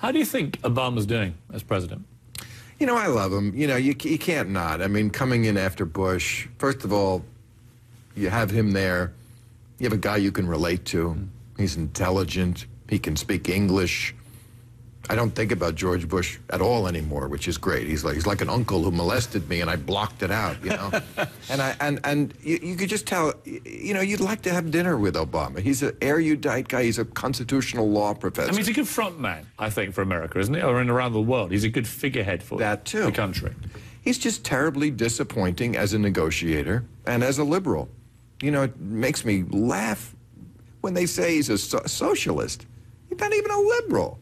How do you think Obama's doing as president? You know, I love him. You know, you can't not. I mean, coming in after Bush, first of all, you have him there. You have a guy you can relate to. He's intelligent. He can speak English. I don't think about George Bush at all anymore, which is great. He's like an uncle who molested me, and I blocked it out, you know. and you could just tell, you know, you'd like to have dinner with Obama. He's an erudite guy. He's a constitutional law professor. I mean, he's a good front man, I think, for America, isn't he? Or around the world. He's a good figurehead for that too. The country. He's just terribly disappointing as a negotiator and as a liberal. You know, it makes me laugh when they say he's a socialist. He's not even a liberal.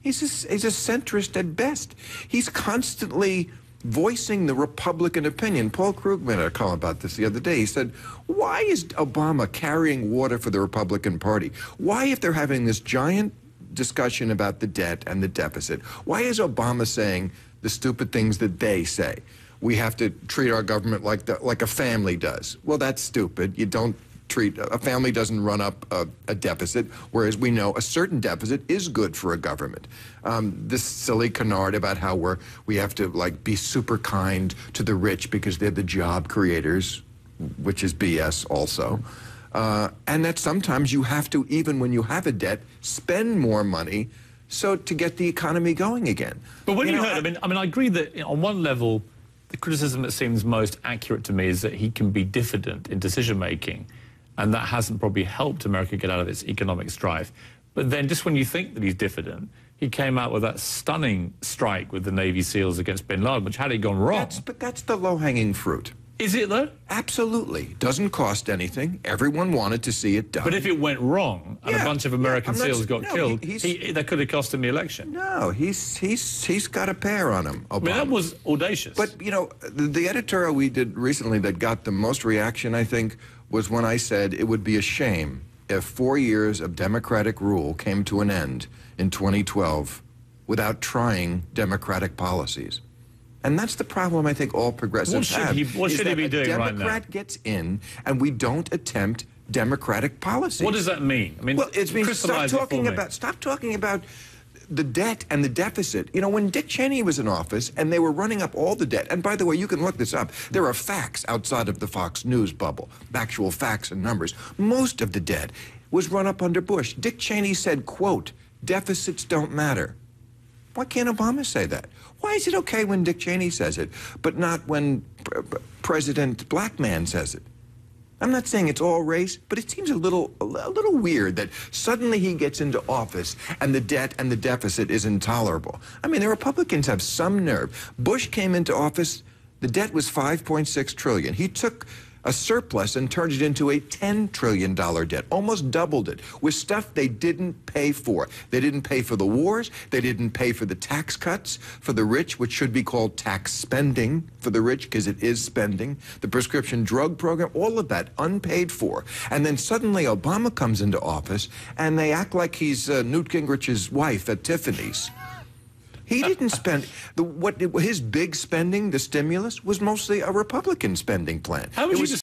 He's a centrist at best. He's constantly voicing the Republican opinion. Paul Krugman had a column about this the other day. He said, why is Obama carrying water for the Republican Party? Why, if they're having this giant discussion about the debt and the deficit, why is Obama saying the stupid things that they say? We have to treat our government like a family does. Well, that's stupid. You don't treat, a family doesn't run up a deficit, whereas we know a certain deficit is good for a government. This silly canard about how we have to be super kind to the rich because they're the job creators, which is BS also. And that sometimes you have to, even when you have a debt, spend more money to get the economy going again. But when you heard, I mean, I agree that on one level, the criticism that seems most accurate to me is that he can be diffident in decision-making, and that hasn't probably helped America get out of its economic strife. But then just when you think that he's diffident, he came out with that stunning strike with the Navy SEALs against bin Laden, which had it gone wrong. But that's the low-hanging fruit. Is it, though? Absolutely. Doesn't cost anything. Everyone wanted to see it done. But if it went wrong and a bunch of American SEALs got killed, that could have cost him the election. No, he's got a pair on him, Obama. I mean, that was audacious. But, you know, the editorial we did recently that got the most reaction, I think, was when I said it would be a shame if 4 years of Democratic rule came to an end in 2012 without trying Democratic policies. And that's the problem I think all progressives have. What should he be doing right now? A Democrat gets in, and we don't attempt Democratic policies. What does that mean? I mean, well, it means stop talking about the debt and the deficit. You know, when Dick Cheney was in office and they were running up all the debt, and by the way, you can look this up, there are facts outside of the Fox News bubble, actual facts and numbers. Most of the debt was run up under Bush. Dick Cheney said, quote, deficits don't matter. Why can't Obama say that? Why is it okay when Dick Cheney says it, but not when President Black Man says it? I'm not saying it's all race, but it seems a little weird that suddenly he gets into office and the debt and the deficit is intolerable. I mean, the Republicans have some nerve. Bush came into office, the debt was $5.6 trillion. He took a surplus and turned it into a $10 trillion debt, almost doubled it, with stuff they didn't pay for. They didn't pay for the wars, they didn't pay for the tax cuts for the rich, which should be called tax spending for the rich, because it is spending, the prescription drug program, all of that unpaid for. And then suddenly Obama comes into office, and they act like he's Newt Gingrich's wife at Tiffany's. He didn't spend his big spending, the stimulus, was mostly a Republican spending plan. How would you